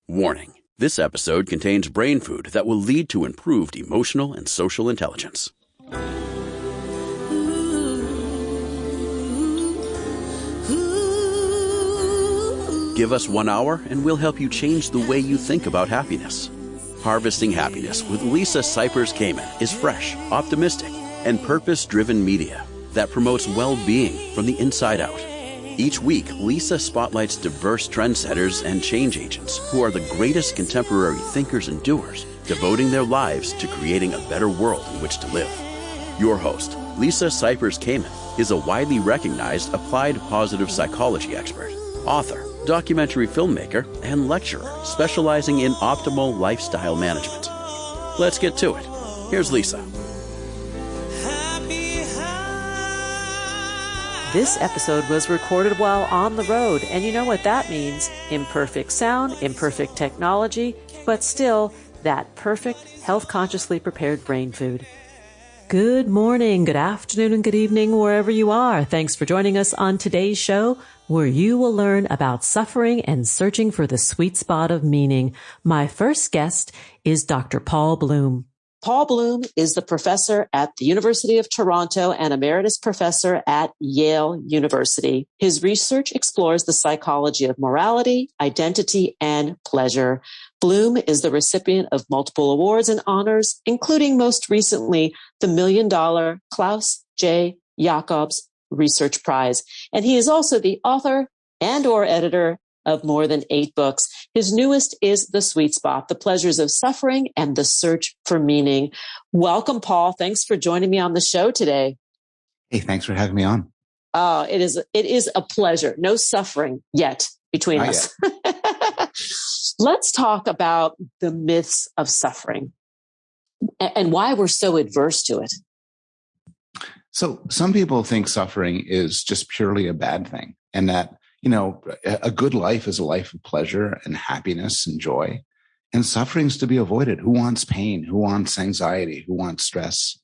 Warning. This episode contains brain food that will lead to improved emotional and social intelligence. Give us 1 hour and we'll help you change the way you think about happiness. Harvesting Happiness with Lisa Cypers Kamen is fresh, optimistic, and purpose-driven media that promotes well-being from the inside out. Each week, Lisa spotlights diverse trendsetters and change agents who are the greatest contemporary thinkers and doers, devoting their lives to creating a better world in which to live. Your host, Lisa Cypers Kamen, is a widely recognized applied positive psychology expert, author, documentary filmmaker, and lecturer specializing in optimal lifestyle management. Let's get to it. Here's Lisa. This episode was recorded while on the road, and you know what that means. Imperfect sound, imperfect technology, but still that perfect, health-consciously prepared brain food. Good morning, good afternoon, and good evening, wherever you are. Thanks for joining us on today's show, where you will learn about suffering and searching for the sweet spot of meaning. My first guest is Dr. Paul Bloom. Paul Bloom is the professor at the University of Toronto and emeritus professor at Yale University. His research explores the psychology of morality, identity, and pleasure. Bloom is the recipient of multiple awards and honors, including most recently the $1 million Klaus J. Jacobs Research Prize. And he is also the author and/or editor of more than 8 books. His newest is The Sweet Spot, The Pleasures of Suffering and the Search for Meaning. Welcome, Paul. Thanks for joining me on the show today. Hey, thanks for having me on. It is a pleasure. No suffering yet between us. Let's talk about the myths of suffering and why we're so adverse to it. So some people think suffering is just purely a bad thing, and that a good life is a life of pleasure and happiness and joy, and suffering's to be avoided. Who wants pain? Who wants anxiety? Who wants stress?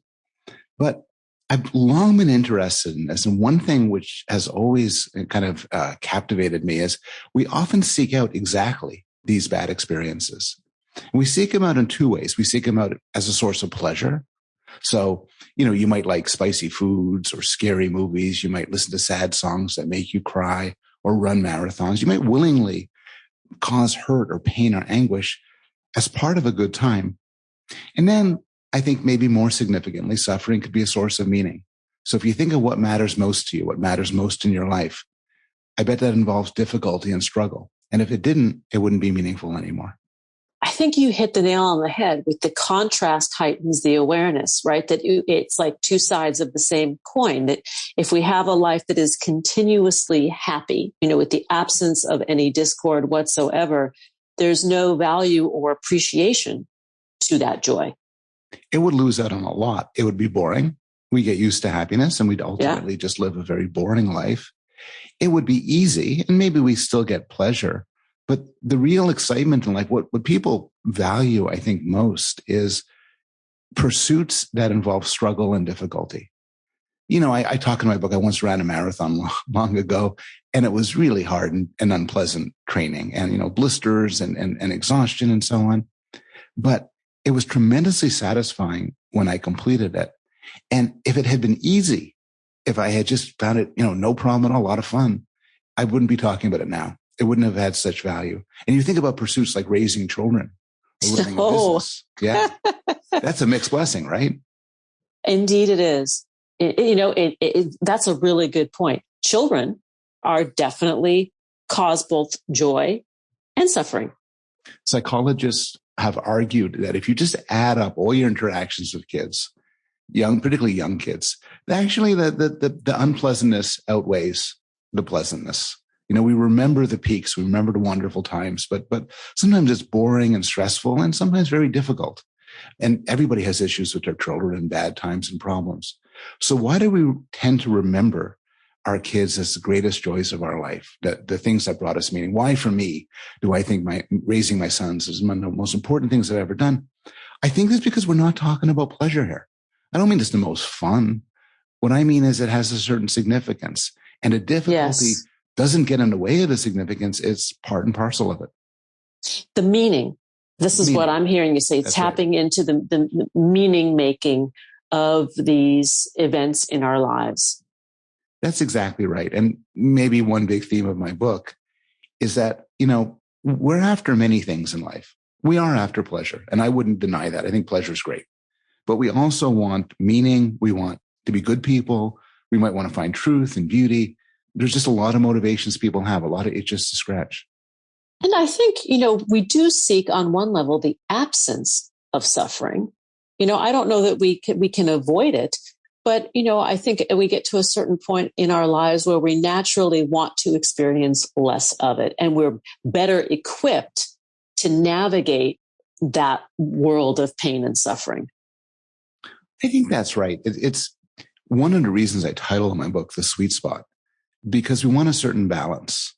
But I've long been interested in this. And one thing which has always kind of captivated me is we often seek out exactly these bad experiences. And we seek them out in 2 ways. We seek them out as a source of pleasure. So, you might like spicy foods or scary movies. You might listen to sad songs that make you cry, or run marathons. You might willingly cause hurt or pain or anguish as part of a good time. And then I think maybe more significantly, suffering could be a source of meaning. So if you think of what matters most to you, what matters most in your life, I bet that involves difficulty and struggle. And if it didn't, it wouldn't be meaningful anymore. I think you hit the nail on the head with the contrast heightens the awareness, right? That it's like 2 sides of the same coin, that if we have a life that is continuously happy, with the absence of any discord whatsoever, there's no value or appreciation to that joy. It would lose out on a lot. It would be boring. We get used to happiness and we'd ultimately just live a very boring life. It would be easy, and maybe we still get pleasure. But the real excitement in life, what people value, I think, most is pursuits that involve struggle and difficulty. I talk in my book, I once ran a marathon long ago, and it was really hard and unpleasant training, and, blisters and exhaustion and so on. But it was tremendously satisfying when I completed it. And if it had been easy, if I had just found it, no problem at all, a lot of fun, I wouldn't be talking about it now. It wouldn't have had such value. And you think about pursuits like raising children or running a business. Yeah. That's a mixed blessing, right? Indeed it is. That's a really good point. Children are definitely cause both joy and suffering. Psychologists have argued that if you just add up all your interactions with kids, particularly young kids, actually the unpleasantness outweighs the pleasantness. We remember the peaks, we remember the wonderful times, but sometimes it's boring and stressful and sometimes very difficult. And everybody has issues with their children and bad times and problems. So why do we tend to remember our kids as the greatest joys of our life, the things that brought us meaning? Why, for me, do I think raising my sons is one of the most important things I've ever done? I think it's because we're not talking about pleasure here. I don't mean it's the most fun. What I mean is it has a certain significance, and a difficulty doesn't get in the way of the significance. It's part and parcel of it. The meaning. This is what I'm hearing you say, tapping into the meaning making of these events in our lives. That's exactly right. And maybe one big theme of my book is that, we're after many things in life. We are after pleasure. And I wouldn't deny that. I think pleasure is great. But we also want meaning. We want to be good people. We might want to find truth and beauty. There's just a lot of motivations people have, a lot of itches to scratch. And I think, we do seek on one level the absence of suffering. I don't know that we can avoid it, but, I think we get to a certain point in our lives where we naturally want to experience less of it. And we're better equipped to navigate that world of pain and suffering. I think that's right. It's one of the reasons I titled my book, The Sweet Spot, because we want a certain balance.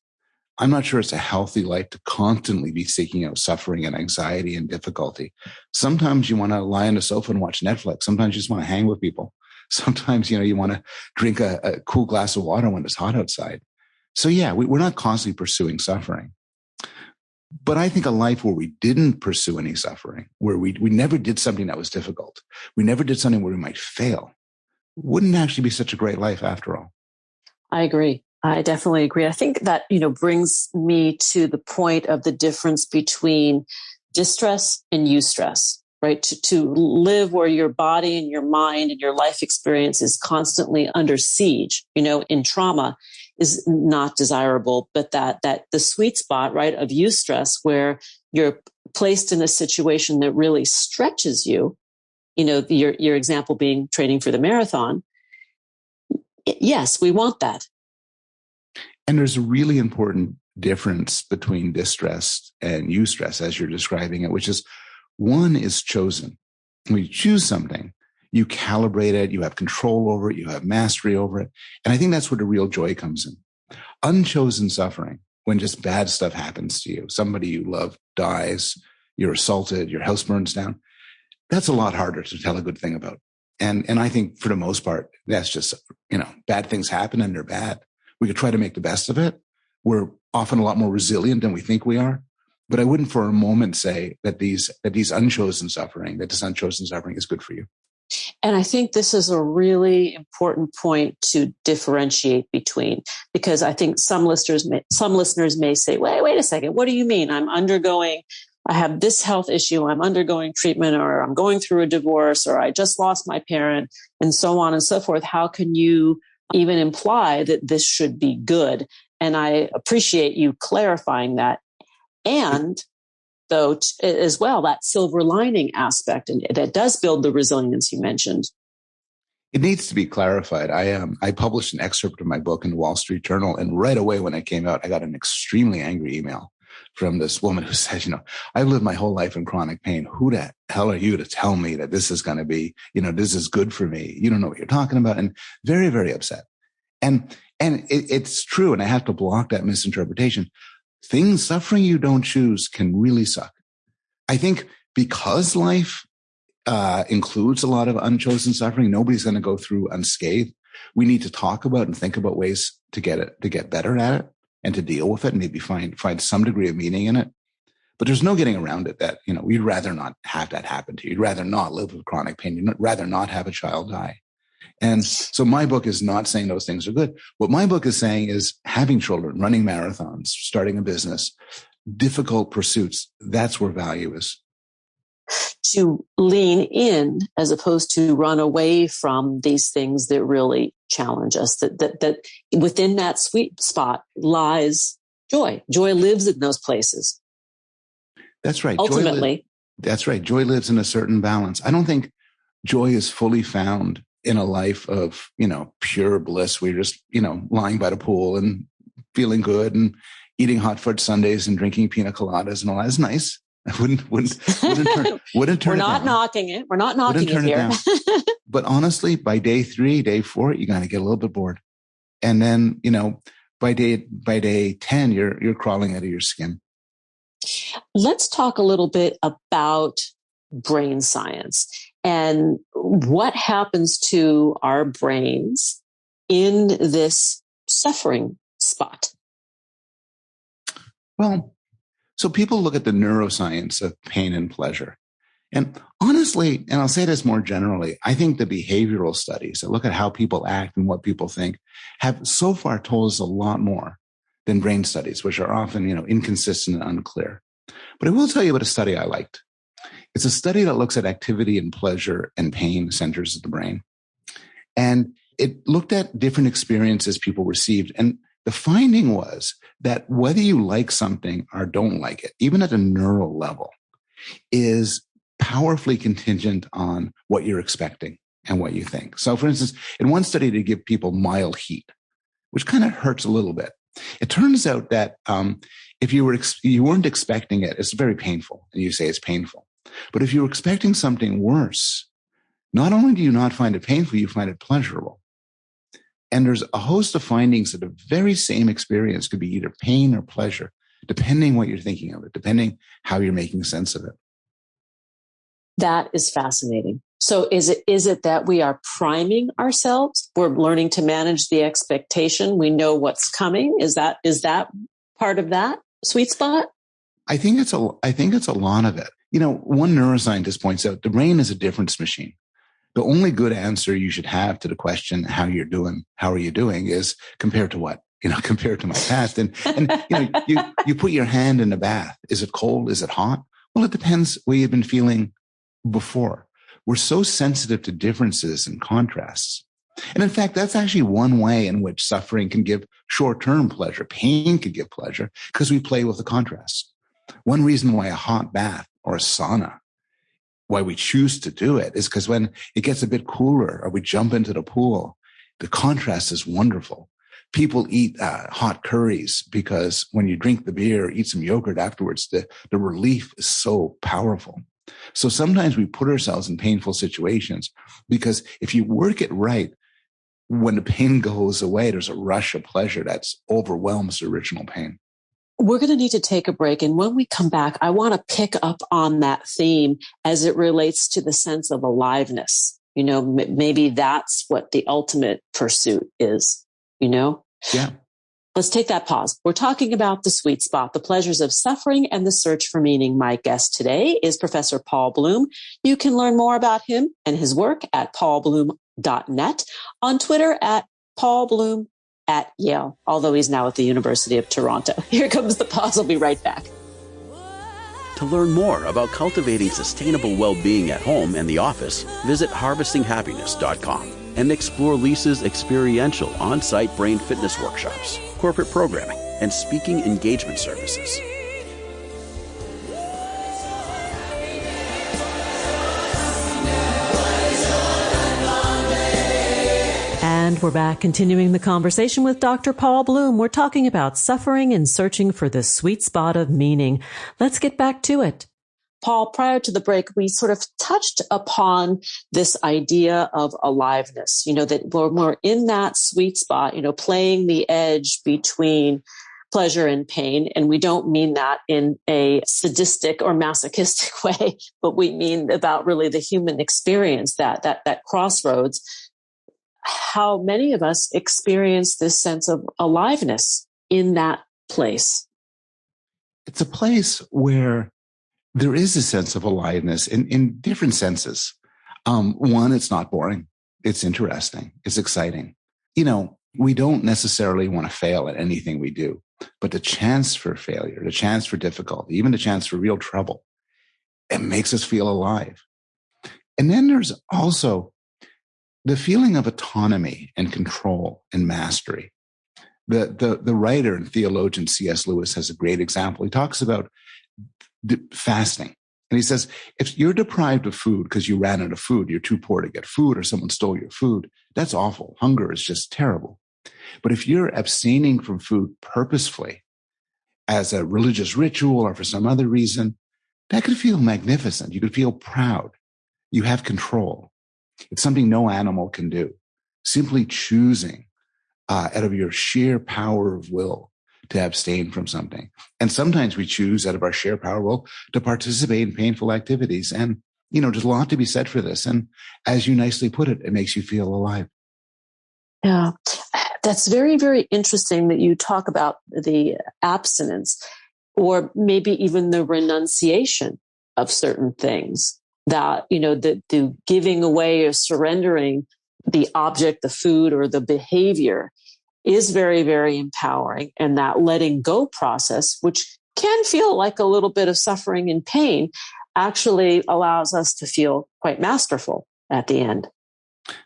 I'm not sure it's a healthy life to constantly be seeking out suffering and anxiety and difficulty. Sometimes you want to lie on the sofa and watch Netflix. Sometimes you just want to hang with people. Sometimes, you want to drink a cool glass of water when it's hot outside. So yeah, we're not constantly pursuing suffering. But I think a life where we didn't pursue any suffering, where we never did something that was difficult, we never did something where we might fail, wouldn't actually be such a great life after all. I agree. I definitely agree. I think that, brings me to the point of the difference between distress and eustress, right? To live where your body and your mind and your life experience is constantly under siege, in trauma is not desirable, but that the sweet spot, right, of eustress, where you're placed in a situation that really stretches you, your example being training for the marathon. Yes, we want that. And there's a really important difference between distress and eustress, as you're describing it, which is one is chosen. When you choose something, you calibrate it, you have control over it, you have mastery over it. And I think that's where the real joy comes in. Unchosen suffering, when just bad stuff happens to you, somebody you love dies, you're assaulted, your house burns down, that's a lot harder to tell a good thing about. And I think for the most part, that's just, bad things happen and they're bad. We could try to make the best of it. We're often a lot more resilient than we think we are. But I wouldn't for a moment say that this unchosen suffering is good for you. And I think this is a really important point to differentiate between, because I think some listeners may say, wait a second, what do you mean? I have this health issue, I'm undergoing treatment, or I'm going through a divorce, or I just lost my parent, and so on and so forth. How can you even imply that this should be good? And I appreciate you clarifying that. And though, as well, that silver lining aspect, and that does build the resilience you mentioned. It needs to be clarified. I published an excerpt of my book in the Wall Street Journal, and right away when it came out, I got an extremely angry email from this woman who said, I've lived my whole life in chronic pain. Who the hell are you to tell me that this is going to be, this is good for me? You don't know what you're talking about. And very, very upset. And it's true. And I have to block that misinterpretation. Suffering you don't choose can really suck. I think because life includes a lot of unchosen suffering, nobody's going to go through unscathed. We need to talk about and think about ways to get better at it and to deal with it, and maybe find some degree of meaning in it. But there's no getting around it that, you'd rather not have that happen to you. You'd rather not live with chronic pain. You'd rather not have a child die. And so my book is not saying those things are good. What my book is saying is having children, running marathons, starting a business, difficult pursuits, that's where value is. To lean in as opposed to run away from these things that really challenge us, that within that sweet spot lies joy. Joy lives in those places. That's right. Ultimately. That's right. Joy lives in a certain balance. I don't think joy is fully found in a life of, pure bliss. We're just, lying by the pool and feeling good and eating hot fudge sundaes and drinking pina coladas and all that is nice. I wouldn't turn We're it not down. knocking it. We're not knocking it here. But honestly, by day 3, day 4, you're going to get a little bit bored. And then, by day 10, you're crawling out of your skin. Let's talk a little bit about brain science and what happens to our brains in this suffering spot. Well, So people look at the neuroscience of pain and pleasure. And honestly, and I'll say this more generally, I think the behavioral studies that look at how people act and what people think have so far told us a lot more than brain studies, which are often, inconsistent and unclear. But I will tell you about a study I liked. It's a study that looks at activity and pleasure and pain centers of the brain. And it looked at different experiences people received. And the finding was that whether you like something or don't like it, even at a neural level, is powerfully contingent on what you're expecting and what you think. So, for instance, in one study, they give people mild heat, which kind of hurts a little bit. It turns out that if you weren't expecting it, it's very painful, and you say it's painful. But if you're expecting something worse, not only do you not find it painful, you find it pleasurable. And there's a host of findings that the very same experience could be either pain or pleasure, depending what you're thinking of it, depending how you're making sense of it. That is fascinating. So is it that we are priming ourselves? We're learning to manage the expectation. We know what's coming. Is that part of that sweet spot? I think it's a lot of it. One neuroscientist points out the brain is a difference machine. The only good answer you should have to the question, how are you doing, is compared to what? Compared to my past. And you put your hand in a bath. Is it cold? Is it hot? Well, it depends where you've been feeling before. We're so sensitive to differences and contrasts. And in fact, that's actually one way in which suffering can give short-term pleasure. Pain can give pleasure because we play with the contrasts. One reason why a hot bath or a sauna, why we choose to do it, is because when it gets a bit cooler or we jump into the pool, the contrast is wonderful. People eat hot curries because when you drink the beer, eat some yogurt afterwards, the relief is so powerful. So sometimes we put ourselves in painful situations because if you work it right, when the pain goes away, there's a rush of pleasure that overwhelms the original pain. We're going to need to take a break. And when we come back, I want to pick up on that theme as it relates to the sense of aliveness. Maybe that's what the ultimate pursuit is, Yeah. Let's take that pause. We're talking about the sweet spot, the pleasures of suffering and the search for meaning. My guest today is Professor Paul Bloom. You can learn more about him and his work at paulbloom.net, on Twitter at paulbloom at Yale, although he's now at the University of Toronto. Here comes the pause. I'll be right back. To learn more about cultivating sustainable well-being at home and the office, visit harvestinghappiness.com and explore Lisa's experiential on-site brain fitness workshops, corporate programming, and speaking engagement services. And we're back continuing the conversation with Dr. Paul Bloom. We're talking about suffering and searching for the sweet spot of meaning. Let's get back to it. Paul, prior to the break, we sort of touched upon this idea of aliveness, that we're in that sweet spot, playing the edge between pleasure and pain. And we don't mean that in a sadistic or masochistic way, but we mean about really the human experience, that crossroads. How many of us experience this sense of aliveness in that place? It's a place where there is a sense of aliveness in different senses. One, it's not boring. It's interesting. It's exciting. We don't necessarily want to fail at anything we do, but the chance for failure, the chance for difficulty, even the chance for real trouble, it makes us feel alive. And then there's also the feeling of autonomy and control and mastery. The writer and theologian C.S. Lewis has a great example. He talks about fasting. And he says, if you're deprived of food because you ran out of food, you're too poor to get food, or someone stole your food, that's awful. Hunger is just terrible. But if you're abstaining from food purposefully as a religious ritual or for some other reason, that could feel magnificent. You could feel proud. You have control. It's something no animal can do. Simply choosing out of your sheer power of will to abstain from something. And sometimes we choose out of our sheer power of will to participate in painful activities. And, there's a lot to be said for this. And as you nicely put it, it makes you feel alive. Yeah, that's very, very interesting that you talk about the abstinence. or maybe even the renunciation of certain things, that, the giving away or surrendering the object, the food, or the behavior is very, very empowering. And that letting go process, which can feel like a little bit of suffering and pain, actually allows us to feel quite masterful at the end.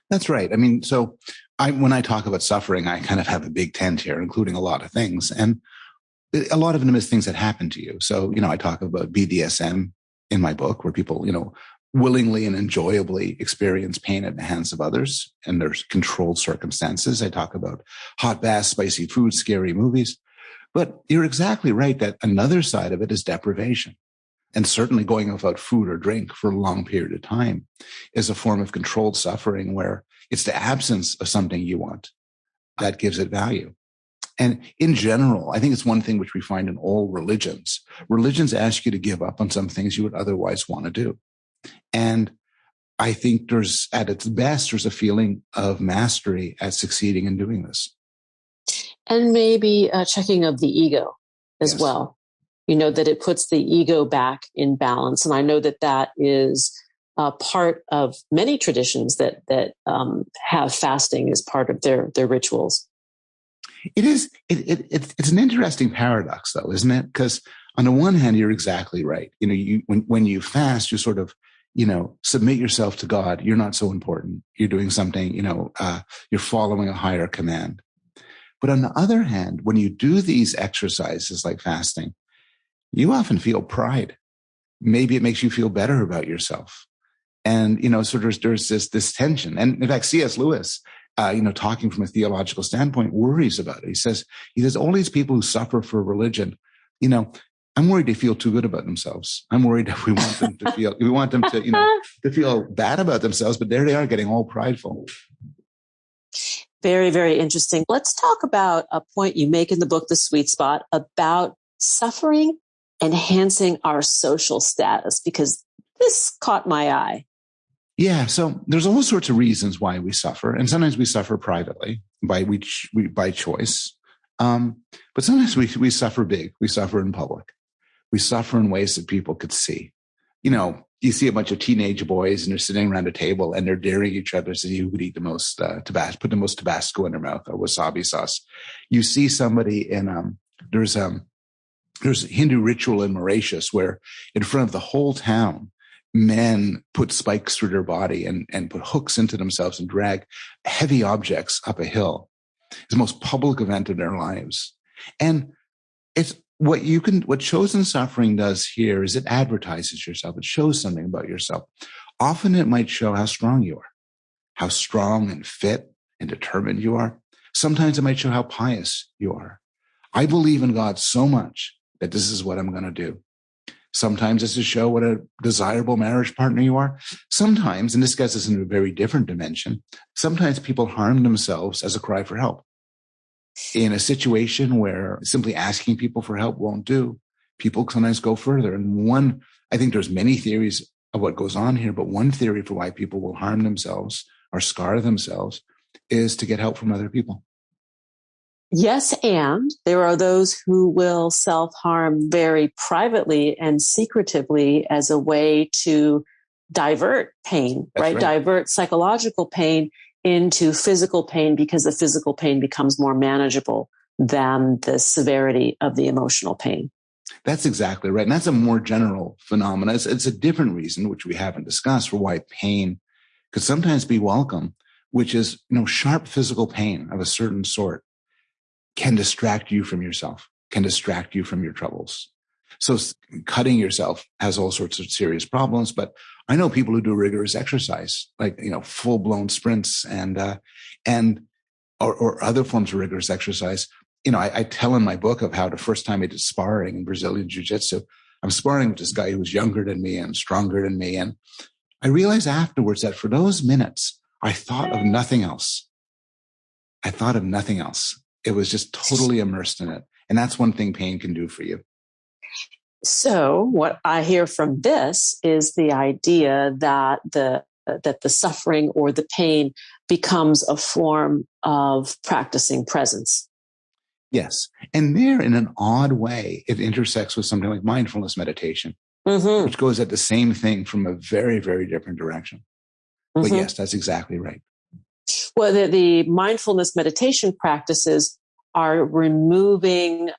That's right. I mean, so when I talk about suffering, I kind of have a big tent here, including a lot of things. And a lot of them is things that happen to you. So, I talk about BDSM in my book, where people, willingly and enjoyably experience pain at the hands of others, and there's controlled circumstances. I talk about hot baths, spicy food, scary movies. But you're exactly right that another side of it is deprivation. And certainly going without food or drink for a long period of time is a form of controlled suffering, where it's the absence of something you want that gives it value. And in general, I think it's one thing which we find in all religions. Religions ask you to give up on some things you would otherwise want to do. And I think there's a feeling of mastery at succeeding in doing this. And maybe a checking of the ego as well. That it puts the ego back in balance. And I know that is part of many traditions that have fasting as part of their rituals. It is. It's an interesting paradox, though, isn't it? Because on the one hand, you're exactly right. When you fast, you sort of, submit yourself to God. You're not so important. You're doing something, you're following a higher command. But on the other hand, when you do these exercises like fasting, you often feel pride. Maybe it makes you feel better about yourself. And, so there's this tension. And in fact, C.S. Lewis, talking from a theological standpoint, worries about it. He says, all these people who suffer for religion, I'm worried they feel too good about themselves. I'm worried that we want them to to feel bad about themselves, but there they are getting all prideful. Very, very interesting. Let's talk about a point you make in the book, The Sweet Spot, about suffering enhancing our social status, because this caught my eye. Yeah. So there's all sorts of reasons why we suffer. And sometimes we suffer privately by choice. But sometimes we suffer big. We suffer in public. We suffer in ways that people could see. You see a bunch of teenage boys and they're sitting around a table and they're daring each other to see who could eat the most put the most Tabasco in their mouth, or wasabi sauce. You see somebody in there's a Hindu ritual in Mauritius where in front of the whole town, men put spikes through their body and put hooks into themselves and drag heavy objects up a hill. It's the most public event of their lives. And it's what chosen suffering does here is it advertises yourself. It shows something about yourself. Often it might show how strong you are, how strong and fit and determined you are. Sometimes it might show how pious you are. I believe in God so much that this is what I'm going to do. Sometimes it's to show what a desirable marriage partner you are. Sometimes, and this gets us into a very different dimension, sometimes people harm themselves as a cry for help. In a situation where simply asking people for help won't do, people sometimes go further. And I think there's many theories of what goes on here, but one theory for why people will harm themselves or scar themselves is to get help from other people. Yes, and there are those who will self-harm very privately and secretively as a way to divert pain, right? Divert psychological pain into physical pain, because the physical pain becomes more manageable than the severity of the emotional pain. That's exactly right. And that's a more general phenomenon. It's a different reason, which we haven't discussed, for why pain could sometimes be welcome, which is, sharp physical pain of a certain sort can distract you from yourself, can distract you from your troubles. So cutting yourself has all sorts of serious problems, but I know people who do rigorous exercise, like, full-blown sprints and other forms of rigorous exercise. I tell in my book of how the first time I did sparring in Brazilian jiu-jitsu, I'm sparring with this guy who was younger than me and stronger than me. And I realized afterwards that for those minutes, I thought of nothing else. It was just totally immersed in it. And that's one thing pain can do for you. So what I hear from this is the idea that the suffering or the pain becomes a form of practicing presence. Yes. And there, in an odd way, it intersects with something like mindfulness meditation, which goes at the same thing from a very, very different direction. But yes, that's exactly right. Well, the mindfulness meditation practices are removing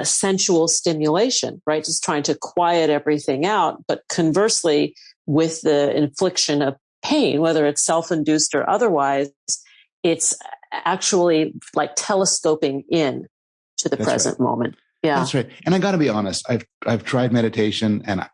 sensual stimulation, right? Just trying to quiet everything out. But conversely, with the infliction of pain, whether it's self-induced or otherwise, it's actually like telescoping in to the present moment. Yeah, that's right. And I got to be honest, I've tried meditation, and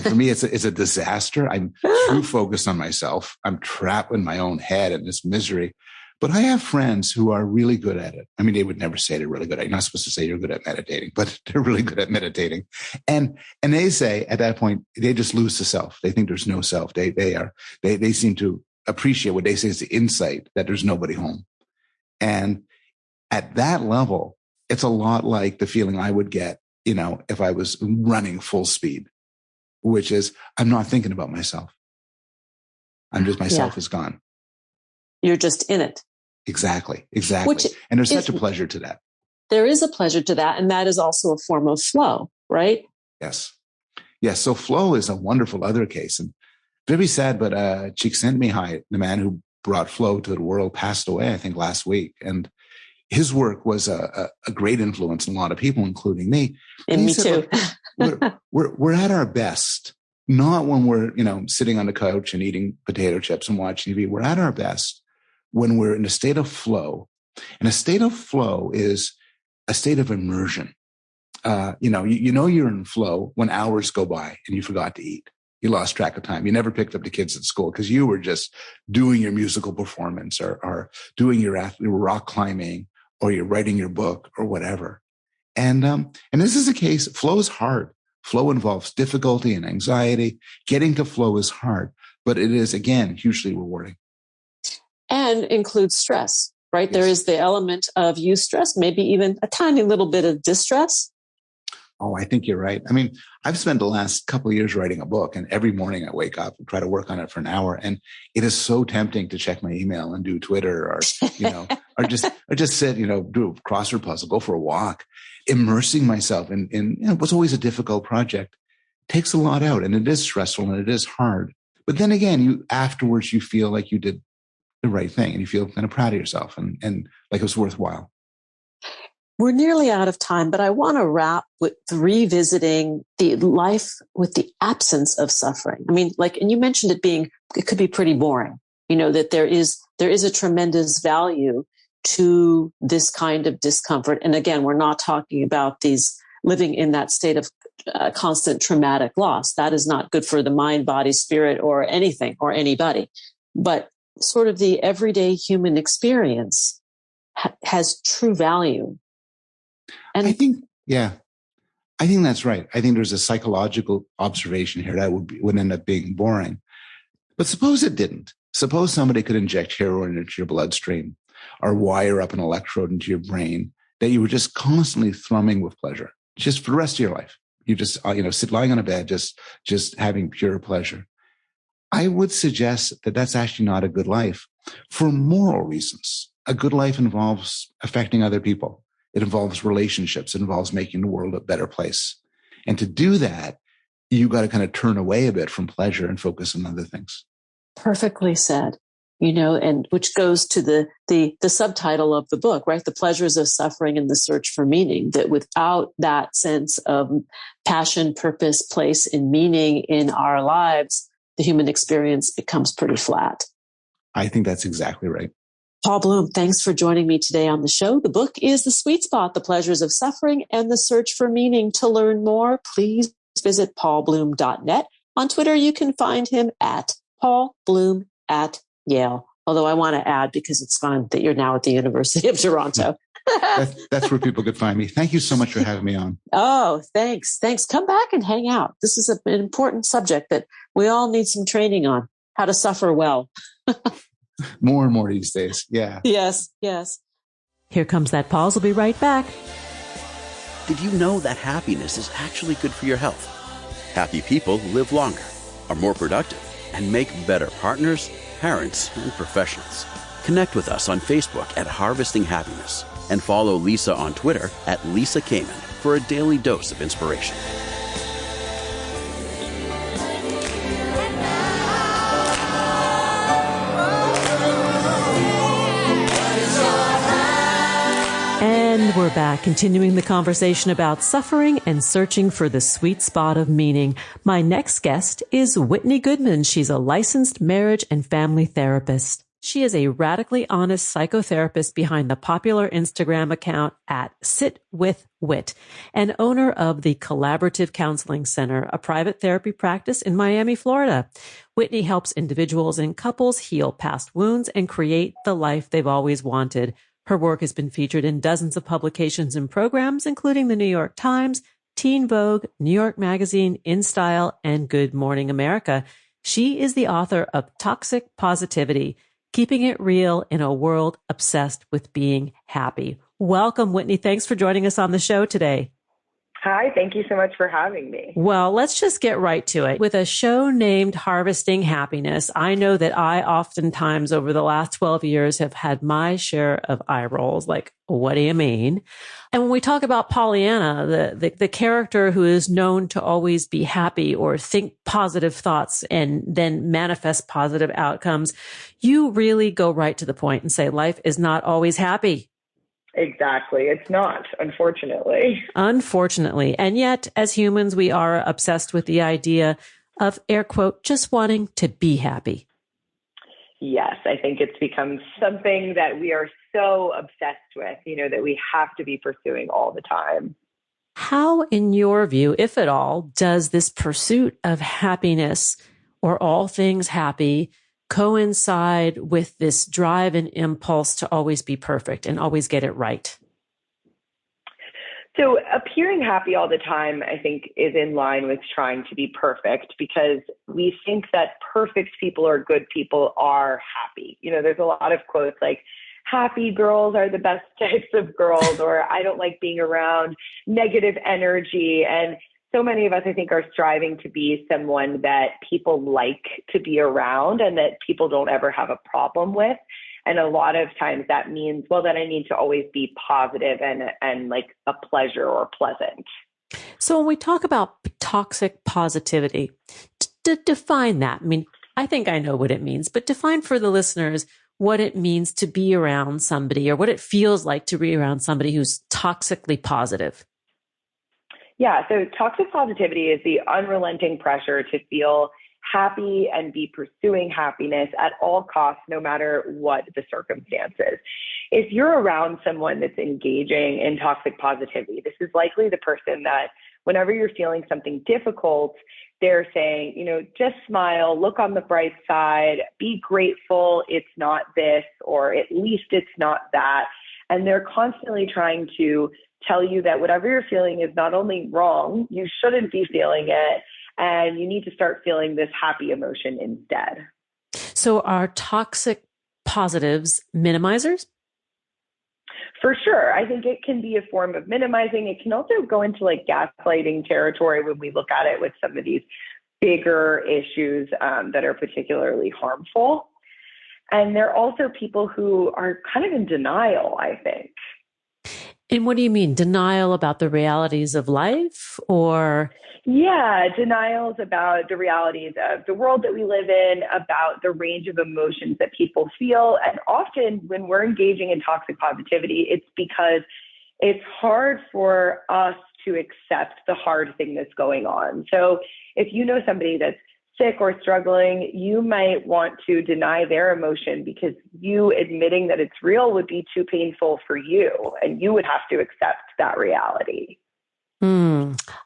for me, it's a disaster. I'm too focused on myself. I'm trapped in my own head and this misery. But I have friends who are really good at it. I mean, they would never say they're really good at it. You're not supposed to say you're good at meditating, but they're really good at meditating. And they say at that point, they just lose the self. They think there's no self. They seem to appreciate what they say is the insight that there's nobody home. And at that level, it's a lot like the feeling I would get, if I was running full speed, which is I'm not thinking about myself. I'm just, myself is gone. You're just in it. Exactly. And there's such a pleasure to that. There is a pleasure to that. And that is also a form of flow, right? Yes. So flow is a wonderful other case. And very sad, but Csikszentmihalyi, the man who brought flow to the world, passed away, I think, last week. And his work was a great influence on a lot of people, including me. And me too. we're at our best, not when we're, sitting on the couch and eating potato chips and watching TV. We're at our best when we're in a state of flow. And a state of flow is a state of immersion. You're in flow when hours go by and you forgot to eat. You lost track of time. You never picked up the kids at school because you were just doing your musical performance or doing your rock climbing, or you're writing your book or whatever. And this is a case, flow is hard. Flow involves difficulty and anxiety. Getting to flow is hard, but it is, again, hugely rewarding. And includes stress, right? Yes. There is the element of eustress, maybe even a tiny little bit of distress. Oh, I think you're right. I mean, I've spent the last couple of years writing a book, and every morning I wake up and try to work on it for an hour. And it is so tempting to check my email and do Twitter or just sit, do a crossword puzzle, go for a walk. Immersing myself in what's always a difficult project takes a lot out, and it is stressful and it is hard. But then again, afterwards you feel like you did the right thing and you feel kind of proud of yourself and like it was worthwhile. We're nearly out of time, but I want to wrap with revisiting the life with the absence of suffering. I mean, and you mentioned it could be pretty boring, that there is a tremendous value to this kind of discomfort. And again, we're not talking about these living in that state of constant traumatic loss. That is not good for the mind, body, spirit, or anything or anybody. But sort of the everyday human experience has true value. And I think that's right. I think there's a psychological observation here that would end up being boring. But suppose it didn't. Suppose somebody could inject heroin into your bloodstream or wire up an electrode into your brain that you were just constantly thrumming with pleasure, just for the rest of your life. You just, sit lying on a bed, just having pure pleasure. I would suggest that that's actually not a good life for moral reasons. A good life involves affecting other people. It involves relationships. It involves making the world a better place. And to do that, you got to kind of turn away a bit from pleasure and focus on other things. Perfectly said, and which goes to the subtitle of the book, right? The pleasures of suffering and the search for meaning, that without that sense of passion, purpose, place, and meaning in our lives, the human experience becomes pretty flat. I think that's exactly right. Paul Bloom, thanks for joining me today on the show. The book is The Sweet Spot, The Pleasures of Suffering and the Search for Meaning. To learn more, please visit paulbloom.net. On Twitter, you can find him at paulbloom at Yale. Although I want to add, because it's fun, that you're now at the University of Toronto. That's where people could find me. Thank you so much for having me on. Oh, thanks. Come back and hang out. This is an important subject that we all need some training on, how to suffer well. More and more these days. Yeah. Yes. Here comes that pause. We'll be right back. Did you know that happiness is actually good for your health? Happy people live longer, are more productive, and make better partners, parents, and professionals. Connect with us on Facebook at Harvesting Happiness. And follow Lisa on Twitter at Lisa Kamen for a daily dose of inspiration. And we're back, continuing the conversation about suffering and searching for the sweet spot of meaning. My next guest is Whitney Goodman. She's a licensed marriage and family therapist. She is a radically honest psychotherapist behind the popular Instagram account at Sit With Wit and owner of the Collaborative Counseling Center, a private therapy practice in Miami, Florida. Whitney helps individuals and couples heal past wounds and create the life they've always wanted. Her work has been featured in dozens of publications and programs, including the New York Times, Teen Vogue, New York Magazine, InStyle, and Good Morning America. She is the author of Toxic Positivity, Keeping It Real in a World Obsessed with Being Happy. Welcome, Whitney. Thanks for joining us on the show today. Hi, thank you so much for having me. Well, let's just get right to it. With a show named Harvesting Happiness, I know that I oftentimes over the last 12 years have had my share of eye rolls, like, what do you mean? And when we talk about Pollyanna, the character who is known to always be happy or think positive thoughts and then manifest positive outcomes, you really go right to the point and say life is not always happy. Exactly. It's not, unfortunately. Unfortunately. And yet, as humans, we are obsessed with the idea of, air quote, just wanting to be happy. Yes, I think it's become something that we are so obsessed with, that we have to be pursuing all the time. How, in your view, if at all, does this pursuit of happiness or all things happy coincide with this drive and impulse to always be perfect and always get it right? So appearing happy all the time, I think, is in line with trying to be perfect because we think that perfect people or good people are happy. There's a lot of quotes like, happy girls are the best types of girls, or I don't like being around negative energy. And so many of us, I think, are striving to be someone that people like to be around and that people don't ever have a problem with. And a lot of times that means, well, that I need to always be positive and like a pleasure or pleasant. So when we talk about toxic positivity, define that. I mean, I think I know what it means, but define for the listeners what it means to be around somebody or what it feels like to be around somebody who's toxically positive. Yeah, so toxic positivity is the unrelenting pressure to feel happy and be pursuing happiness at all costs, no matter what the circumstances. If you're around someone that's engaging in toxic positivity, this is likely the person that whenever you're feeling something difficult, they're saying, just smile, look on the bright side, be grateful it's not this, or at least it's not that. And they're constantly trying to tell you that whatever you're feeling is not only wrong, you shouldn't be feeling it, and you need to start feeling this happy emotion instead. So are toxic positives minimizers? For sure. I think it can be a form of minimizing. It can also go into like gaslighting territory when we look at it with some of these bigger issues that are particularly harmful. And there are also people who are kind of in denial, I think. And what do you mean? Denial about the realities of life or? Yeah, denials about the realities of the world that we live in, about the range of emotions that people feel. And often when we're engaging in toxic positivity, it's because it's hard for us to accept the hard thing that's going on. So if you know somebody that's sick or struggling, you might want to deny their emotion because you admitting that it's real would be too painful for you, and you would have to accept that reality.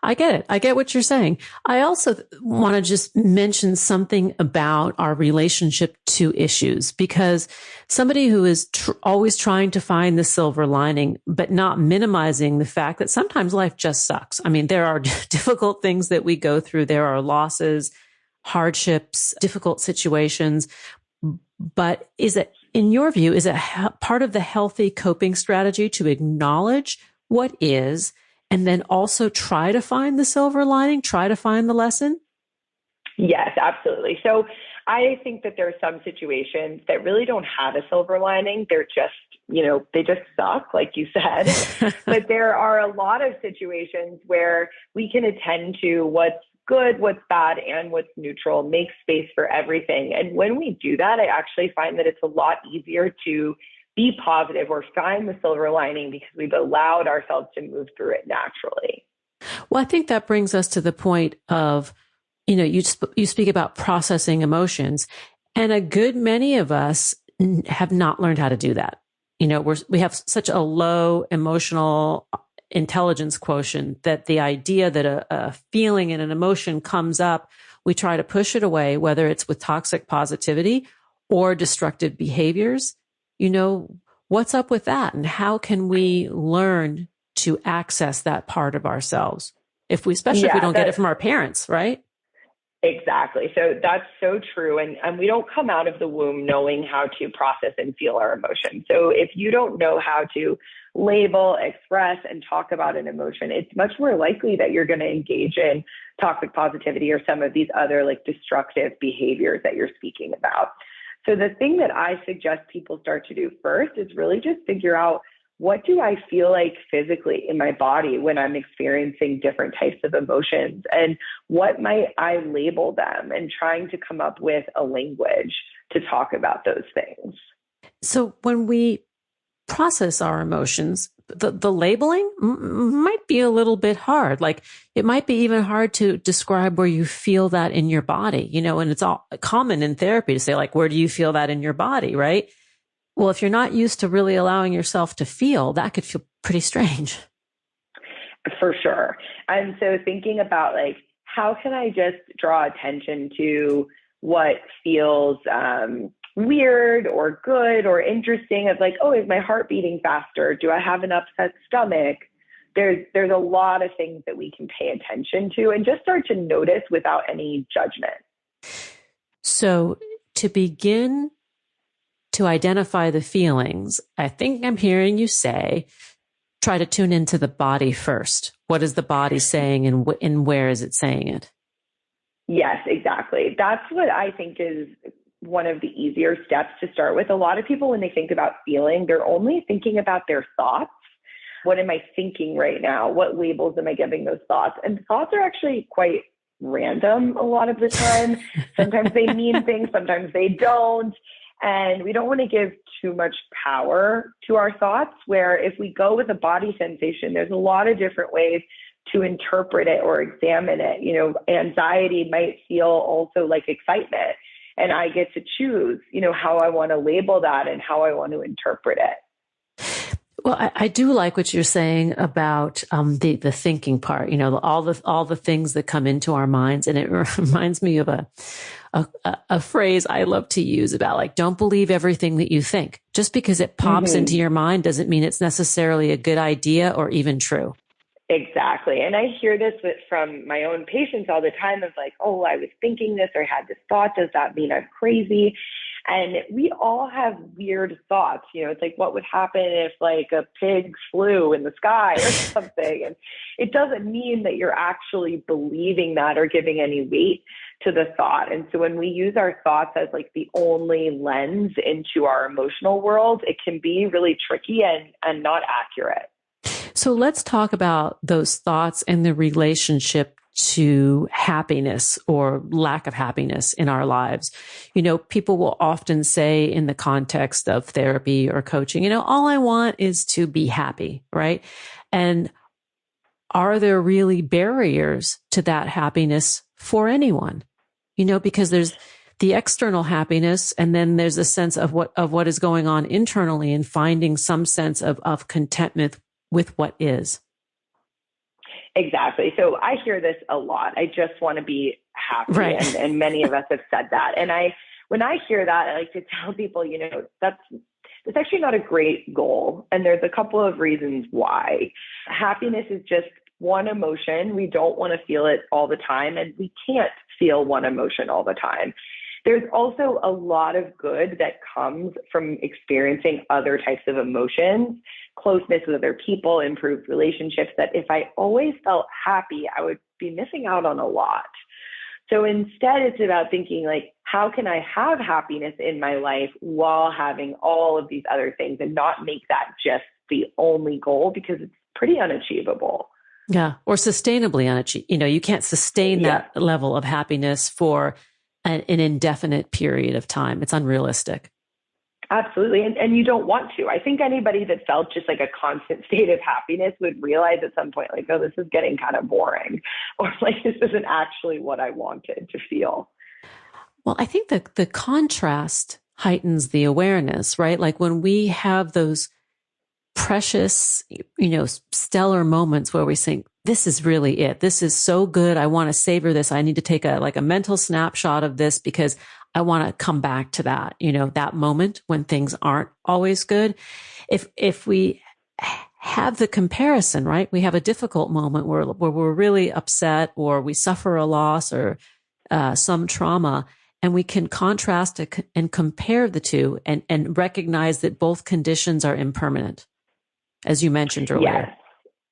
I get it. I get what you're saying. I also want to just mention something about our relationship to issues, because somebody who is always trying to find the silver lining, but not minimizing the fact that sometimes life just sucks. I mean, there are difficult things that we go through. There are losses, hardships, difficult situations. But is it, in your view, is it part of the healthy coping strategy to acknowledge what is and then also try to find the silver lining, try to find the lesson? Yes, absolutely. So I think that there are some situations that really don't have a silver lining. They're just they just suck, like you said. But there are a lot of situations where we can attend to what's good, what's bad, and what's neutral, make space for everything. And when we do that, I actually find that it's a lot easier to be positive or find the silver lining because we've allowed ourselves to move through it naturally. Well, I think that brings us to the point of, you speak about processing emotions, and a good many of us have not learned how to do that. We have such a low emotional intelligence quotient that the idea that a feeling and an emotion comes up, we try to push it away, whether it's with toxic positivity or destructive behaviors. What's up with that? And how can we learn to access that part of ourselves? Especially if we don't get it from our parents, right? Exactly. So that's so true. And we don't come out of the womb knowing how to process and feel our emotions. So if you don't know how to label, express, and talk about an emotion, it's much more likely that you're going to engage in toxic positivity or some of these other destructive behaviors that you're speaking about. So the thing that I suggest people start to do first is really just figure out, what do I feel like physically in my body when I'm experiencing different types of emotions, and what might I label them, and trying to come up with a language to talk about those things. So when we process our emotions, the labeling might be a little bit hard. It might be even hard to describe where you feel that in your body, and it's all common in therapy to say, where do you feel that in your body, right? Well, if you're not used to really allowing yourself to feel, that could feel pretty strange. For sure. And so thinking about how can I just draw attention to what feels weird or good or interesting, of is my heart beating faster? Do I have an upset stomach? There's a lot of things that we can pay attention to and just start to notice without any judgment. So to begin to identify the feelings, I think I'm hearing you say, try to tune into the body first. What is the body saying, and where is it saying it? Yes, exactly. That's what I think is one of the easier steps to start with. A lot of people, when they think about feeling, they're only thinking about their thoughts. What am I thinking right now? What labels am I giving those thoughts? And thoughts are actually quite random a lot of the time. Sometimes they mean things, sometimes they don't. And we don't want to give too much power to our thoughts, where if we go with a body sensation, there's a lot of different ways to interpret it or examine it. Anxiety might feel also like excitement, and I get to choose, how I want to label that and how I want to interpret it. Well, I do like what you're saying about the thinking part, all the things that come into our minds. And it reminds me of a phrase I love to use about don't believe everything that you think. Just because it pops into your mind doesn't mean it's necessarily a good idea or even true. Exactly. And I hear this from my own patients all the time of oh, I was thinking this or had this thought. Does that mean I'm crazy? And we all have weird thoughts. It's what would happen if a pig flew in the sky or something. And it doesn't mean that you're actually believing that or giving any weight to the thought. And so when we use our thoughts as the only lens into our emotional world, it can be really tricky and not accurate. So let's talk about those thoughts and the relationship to happiness or lack of happiness in our lives. People will often say in the context of therapy or coaching, all I want is to be happy, right? And are there really barriers to that happiness for anyone? Because there's the external happiness, and then there's a sense of what is going on internally, and finding some sense of contentment with what is. Exactly. So I hear this a lot. I just want to be happy. Right. And many of us have said that. And when I hear that, I like to tell people, that's actually not a great goal. And there's a couple of reasons why. Happiness is just one emotion. We don't want to feel it all the time, and we can't feel one emotion all the time. There's also a lot of good that comes from experiencing other types of emotions, closeness with other people, improved relationships, that if I always felt happy, I would be missing out on a lot. So instead, it's about thinking how can I have happiness in my life while having all of these other things and not make that just the only goal, because it's pretty unachievable. Yeah. Or sustainably unachievable. You can't sustain that level of happiness for an indefinite period of time. It's unrealistic. Absolutely. And you don't want to. I think anybody that felt just like a constant state of happiness would realize at some point, like, oh, this is getting kind of boring, or like, this isn't actually what I wanted to feel. Well, I think that the contrast heightens the awareness, right? Like when we have those precious, stellar moments where we think, this is really it. This is so good. I want to savor this. I need to take a mental snapshot of this because I want to come back to that, that moment when things aren't always good. If we have the comparison, right? We have a difficult moment where we're really upset, or we suffer a loss or some trauma, and we can contrast and compare the two and recognize that both conditions are impermanent, as you mentioned earlier.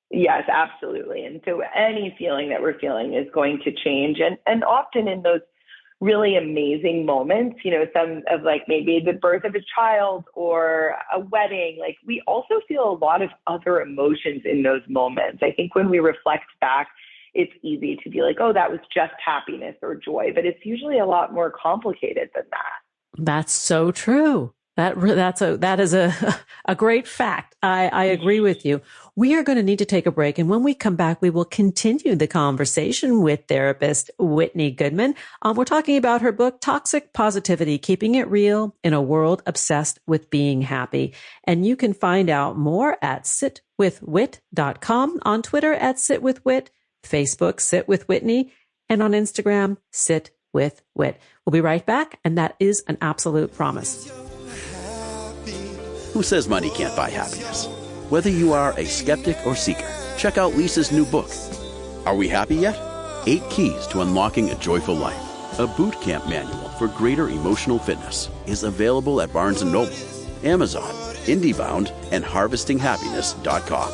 Yes, absolutely. And so any feeling that we're feeling is going to change. And often in those really amazing moments, some of like maybe the birth of a child or a wedding, like we also feel a lot of other emotions in those moments. I think when we reflect back, it's easy to be like, oh, that was just happiness or joy, but it's usually a lot more complicated than that. That's so true. That is a great fact. I agree with you. We are going to need to take a break. And when we come back, we will continue the conversation with therapist Whitney Goodman. We're talking about her book, Toxic Positivity, Keeping It Real in a World Obsessed with Being Happy. And you can find out more at sitwithwhit.com, on Twitter at sitwithwhit, Facebook, Sit with Whitney, and on Instagram, Sit with Whit. We'll be right back. And that is an absolute promise. Who says money can't buy happiness? Whether you are a skeptic or seeker, check out Lisa's new book. Are we happy yet? 8 Keys to Unlocking a Joyful Life. A boot camp manual for greater emotional fitness is available at Barnes & Noble, Amazon, IndieBound, and HarvestingHappiness.com.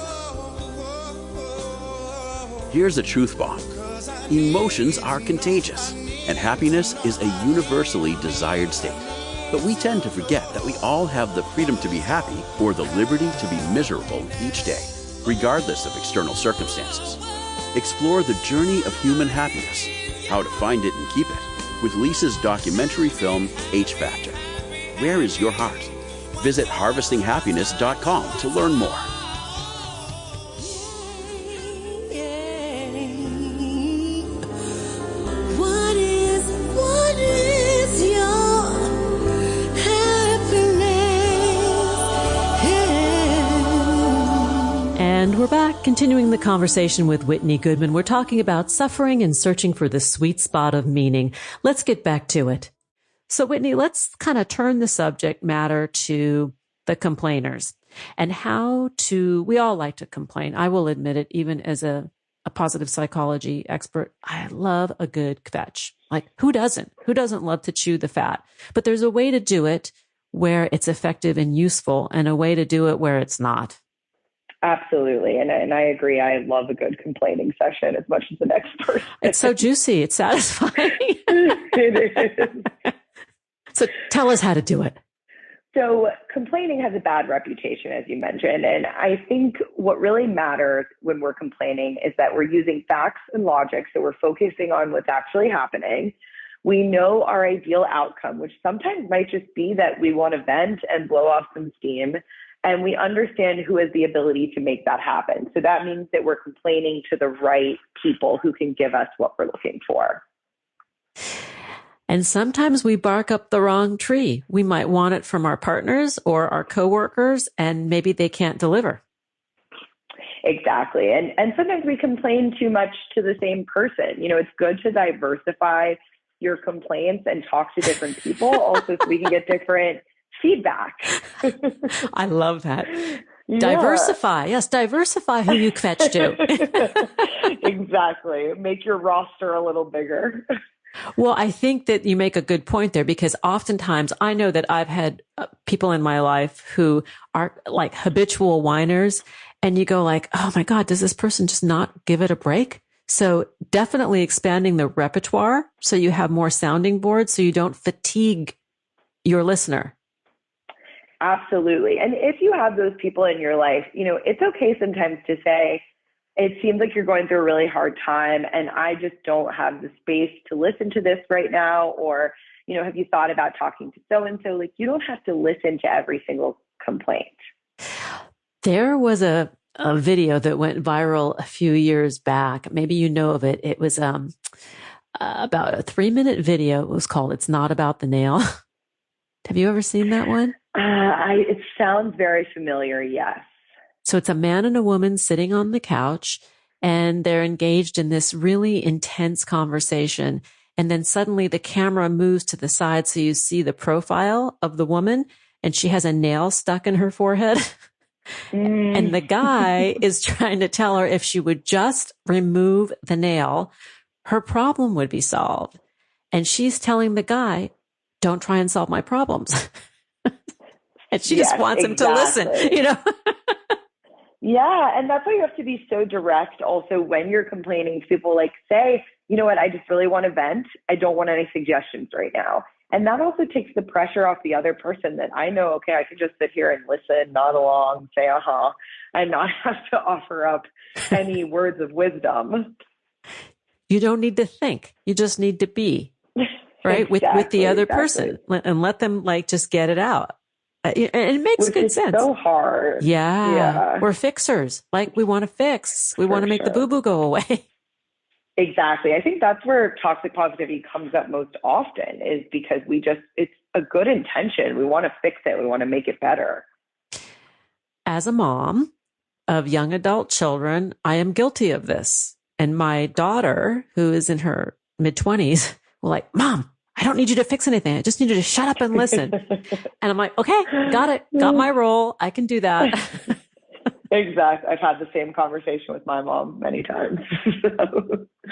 Here's a truth bomb. Emotions are contagious, and happiness is a universally desired state. But we tend to forget that we all have the freedom to be happy or the liberty to be miserable each day, regardless of external circumstances. Explore the journey of human happiness, how to find it and keep it, with Lisa's documentary film, H Factor. Where is your heart? Visit HarvestingHappiness.com to learn more. And we're back, continuing the conversation with Whitney Goodman. We're talking about suffering and searching for the sweet spot of meaning. Let's get back to it. So, Whitney, let's kind of turn the subject matter to the complainers and we all like to complain. I will admit it, even as a positive psychology expert, I love a good kvetch. Like, who doesn't? Who doesn't love to chew the fat? But there's a way to do it where it's effective and useful, and a way to do it where it's not. Absolutely. And I agree. I love a good complaining session as much as the next person. It's so juicy. It's satisfying. It is. So tell us how to do it. So complaining has a bad reputation, as you mentioned. And I think what really matters when we're complaining is that we're using facts and logic. So we're focusing on what's actually happening. We know our ideal outcome, which sometimes might just be that we want to vent and blow off some steam. And we understand who has the ability to make that happen. So that means that we're complaining to the right people who can give us what we're looking for. And sometimes we bark up the wrong tree. We might want it from our partners or our coworkers, and maybe they can't deliver. Exactly. And sometimes we complain too much to the same person. It's good to diversify your complaints and talk to different people also, so we can get different feedback. I love that. Yeah. Diversify. Yes, diversify who you kvetch to. Exactly. Make your roster a little bigger. Well, I think that you make a good point there, because oftentimes I know that I've had people in my life who are like habitual whiners, and you go like, oh my God, does this person just not give it a break? So definitely expanding the repertoire so you have more sounding boards so you don't fatigue your listener. Absolutely. And if you have those people in your life, it's okay sometimes to say, it seems like you're going through a really hard time and I just don't have the space to listen to this right now. Or, have you thought about talking to so-and-so? Like, you don't have to listen to every single complaint. There was a video that went viral a few years back. Maybe you know of it. It was about a 3-minute video. It was called "It's Not About the Nail." Have you ever seen that one? It sounds very familiar. Yes. So it's a man and a woman sitting on the couch, and they're engaged in this really intense conversation. And then suddenly the camera moves to the side, so you see the profile of the woman, and she has a nail stuck in her forehead. And the guy is trying to tell her if she would just remove the nail, her problem would be solved. And she's telling the guy, don't try and solve my problems. And she just wants him to listen, Yeah. And that's why you have to be so direct also when you're complaining to people, like, say, you know what, I just really want to vent. I don't want any suggestions right now. And that also takes the pressure off the other person that I know, okay, I can just sit here and listen, nod along, say, and not have to offer up any words of wisdom. You don't need to think. You just need to be, right? With the other person and let them just get it out. And it makes good sense. So hard. Yeah. We're fixers. We want to fix. We want to make the boo-boo go away. Exactly. I think that's where toxic positivity comes up most often, is because it's a good intention. We want to fix it. We want to make it better. As a mom of young adult children, I am guilty of this. And my daughter, who is in her mid-20s, will Mom, I don't need you to fix anything. I just need you to shut up and listen. And I'm like, okay, got it. Got my role. I can do that. Exactly. I've had the same conversation with my mom many times.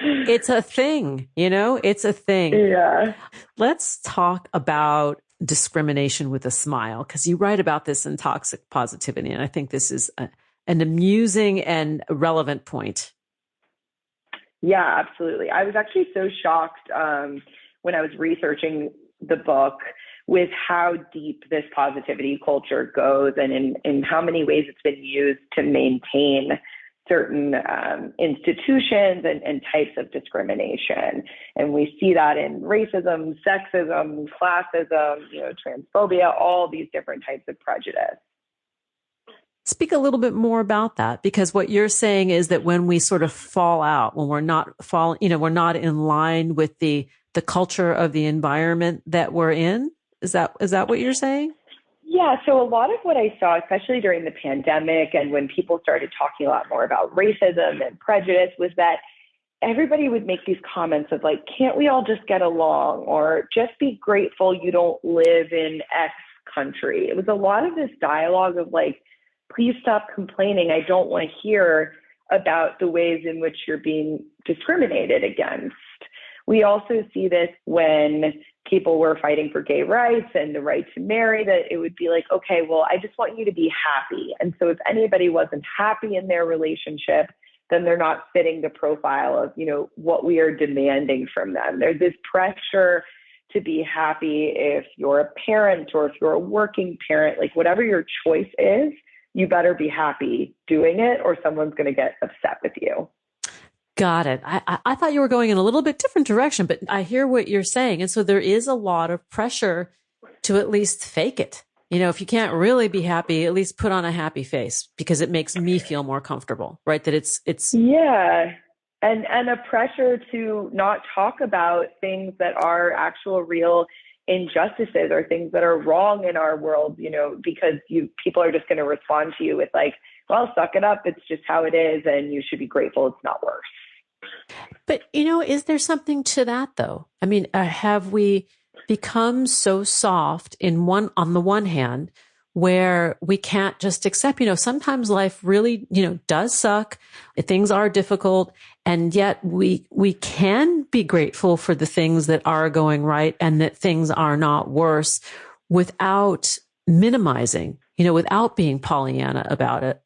It's a thing, it's a thing. Yeah. Let's talk about discrimination with a smile, because you write about this in Toxic Positivity. And I think this is an amusing and relevant point. Yeah, absolutely. I was actually so shocked when I was researching the book with how deep this positivity culture goes and in how many ways it's been used to maintain certain institutions and types of discrimination. And we see that in racism, sexism, classism, transphobia, all these different types of prejudice. Speak a little bit more about that, because what you're saying is that when we sort of fall out, when we're not we're not in line with the culture of the environment that we're in. Is that what you're saying? Yeah. So a lot of what I saw, especially during the pandemic and when people started talking a lot more about racism and prejudice, was that everybody would make these comments of can't we all just get along, or just be grateful you don't live in X country. It was a lot of this dialogue of please stop complaining. I don't want to hear about the ways in which you're being discriminated against. We also see this when people were fighting for gay rights and the right to marry, that it would be okay, well, I just want you to be happy. And so if anybody wasn't happy in their relationship, then they're not fitting the profile of, what we are demanding from them. There's this pressure to be happy if you're a parent or if you're a working parent, whatever your choice is, you better be happy doing it or someone's going to get upset with you. Got it. I thought you were going in a little bit different direction, but I hear what you're saying. And so there is a lot of pressure to at least fake it. If you can't really be happy, at least put on a happy face, because it makes me feel more comfortable, right? That it's. Yeah. And a pressure to not talk about things that are actual real injustices or things that are wrong in our world, because people are just going to respond to you with well, suck it up. It's just how it is. And you should be grateful it's not worse. But, is there something to that, though? I mean, have we become so soft on the one hand, where we can't just accept, sometimes life really, does suck. Things are difficult. And yet we can be grateful for the things that are going right and that things are not worse without minimizing, without being Pollyanna about it.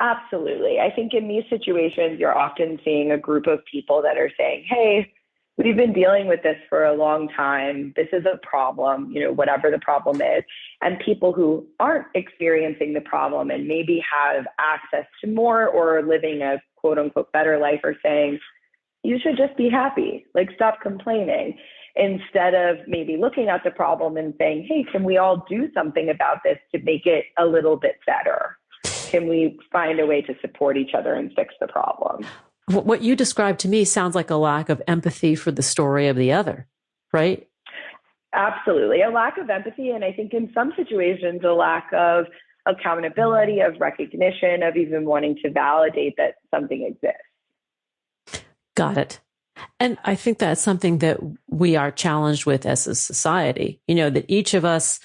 Absolutely. I think in these situations, you're often seeing a group of people that are saying, hey, we've been dealing with this for a long time. This is a problem, whatever the problem is. And people who aren't experiencing the problem and maybe have access to more or living a quote unquote better life are saying, you should just be happy, like stop complaining, instead of maybe looking at the problem and saying, hey, can we all do something about this to make it a little bit better? Can we find a way to support each other and fix the problem? What you described to me sounds like a lack of empathy for the story of the other, right? Absolutely. A lack of empathy. And I think in some situations, a lack of accountability, of recognition, of even wanting to validate that something exists. Got it. And I think that's something that we are challenged with as a society, that each of us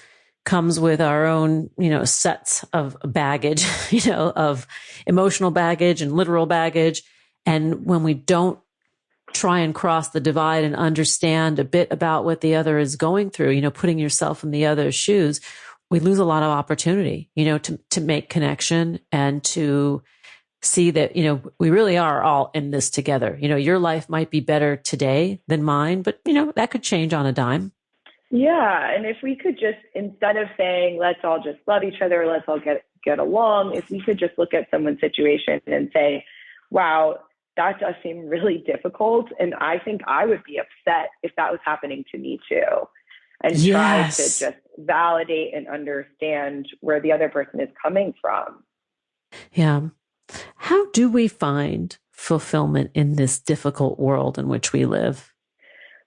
comes with our own, sets of baggage, of emotional baggage and literal baggage. And when we don't try and cross the divide and understand a bit about what the other is going through, putting yourself in the other's shoes, we lose a lot of opportunity, to make connection and to see that, we really are all in this together. Your life might be better today than mine, but, that could change on a dime. Yeah. And if we could just, instead of saying, let's all just love each other, let's all get along, if we could just look at someone's situation and say, wow, that does seem really difficult. And I think I would be upset if that was happening to me too. And try to just validate and understand where the other person is coming from. Yeah. How do we find fulfillment in this difficult world in which we live?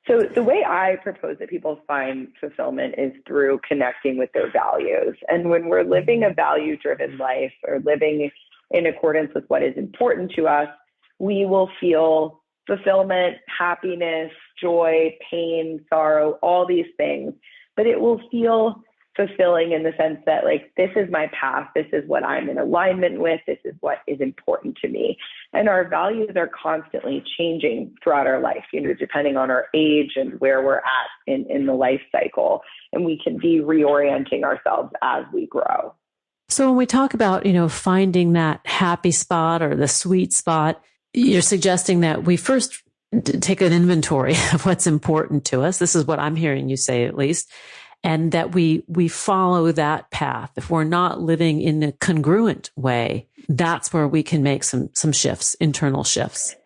So the way I propose that people find fulfillment is through connecting with their values. And when we're living a value-driven life or living in accordance with what is important to us, we will feel fulfillment, happiness, joy, pain, sorrow, all these things. But it will feel fulfilling in the sense that, like, this is my path. This is what I'm in alignment with. This is what is important to me. And our values are constantly changing throughout our life, depending on our age and where we're at in the life cycle. And we can be reorienting ourselves as we grow. So when we talk about, finding that happy spot or the sweet spot, you're suggesting that we first take an inventory of what's important to us. This is what I'm hearing you say, at least. And that we follow that path. If we're not living in a congruent way, that's where we can make some shifts, internal shifts.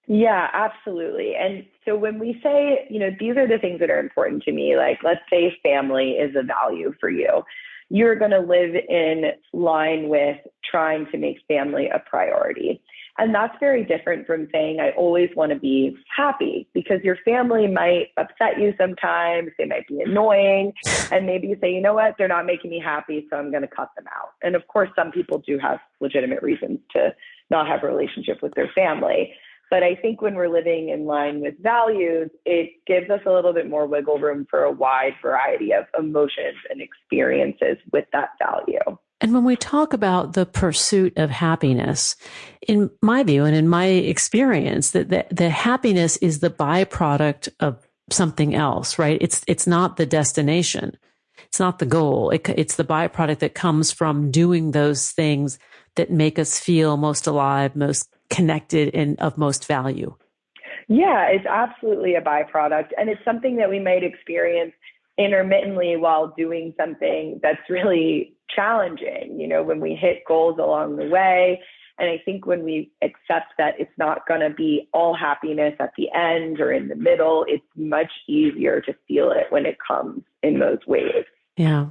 Yeah, absolutely. And so when we say, these are the things that are important to me, like let's say family is a value for you, you're going to live in line with trying to make family a priority. And that's very different from saying, I always want to be happy, because your family might upset you sometimes. They might be annoying. And maybe you say, you know what, they're not making me happy, so I'm going to cut them out. And of course, some people do have legitimate reasons to not have a relationship with their family. But I think when we're living in line with values, it gives us a little bit more wiggle room for a wide variety of emotions and experiences with that value. And when we talk about the pursuit of happiness, in my view and in my experience, that the happiness is the byproduct of something else, right? It's not the destination. It's not the goal. It's the byproduct that comes from doing those things that make us feel most alive, most connected, and of most value. Yeah, it's absolutely a byproduct. And it's something that we might experience intermittently while doing something that's really challenging, when we hit goals along the way. And I think when we accept that it's not going to be all happiness at the end or in the middle, it's much easier to feel it when it comes in those waves. Yeah,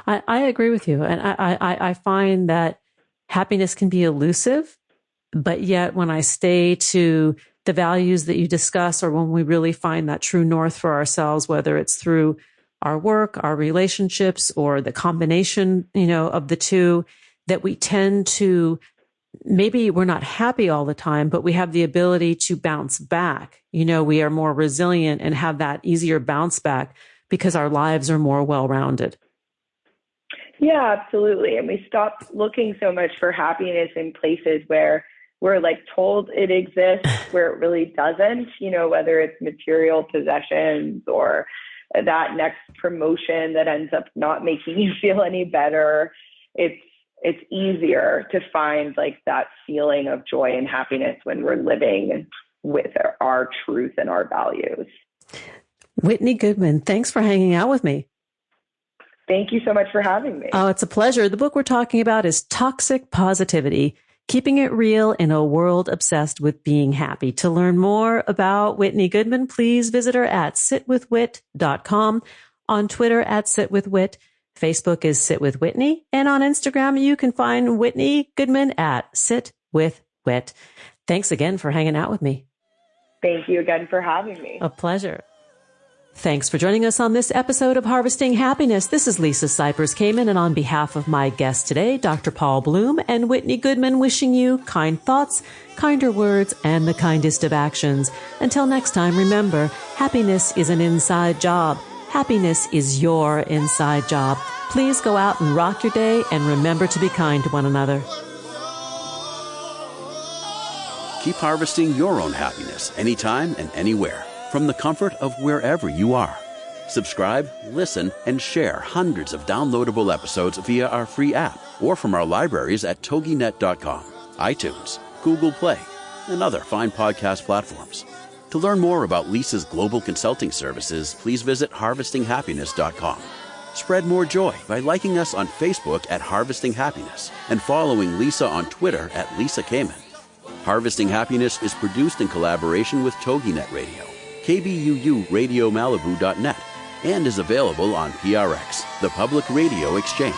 I agree with you. And I find that happiness can be elusive, but yet when I stay to the values that you discuss, or when we really find that true north for ourselves, whether it's through our work, our relationships, or the combination, of the two, that we tend to, maybe we're not happy all the time, but we have the ability to bounce back. We are more resilient and have that easier bounce back because our lives are more well-rounded. Yeah, absolutely. And we stop looking so much for happiness in places where we're told it exists, where it really doesn't, whether it's material possessions or that next promotion that ends up not making you feel any better. It's it's easier to find like that feeling of joy and happiness when we're living with our truth and our values. Whitney Goodman, thanks for hanging out with me. Thank you so much for having me. Oh, it's a pleasure. The book we're talking about is Toxic Positivity, Keeping It Real in a World Obsessed with Being Happy. To learn more about Whitney Goodman, please visit her at sitwithwhit.com, on Twitter at sitwithwhit, Facebook is Sit With Whitney, and on Instagram you can find Whitney Goodman at sitwithwhit. Thanks again for hanging out with me. Thank you again for having me. A pleasure. Thanks for joining us on this episode of Harvesting Happiness. This is Lisa Cypers Kamen, and on behalf of my guests today, Dr. Paul Bloom and Whitney Goodman, wishing you kind thoughts, kinder words, and the kindest of actions. Until next time, remember, happiness is an inside job. Happiness is your inside job. Please go out and rock your day, and remember to be kind to one another. Keep harvesting your own happiness anytime and anywhere, from the comfort of wherever you are. Subscribe, listen, and share hundreds of downloadable episodes via our free app or from our libraries at toginet.com, iTunes, Google Play, and other fine podcast platforms. To learn more about Lisa's global consulting services, please visit harvestinghappiness.com. Spread more joy by liking us on Facebook at Harvesting Happiness and following Lisa on Twitter at Lisa Kamen. Harvesting Happiness is produced in collaboration with TogiNet Radio, KBUU Radio Malibu.net, and is available on PRX, the Public Radio Exchange.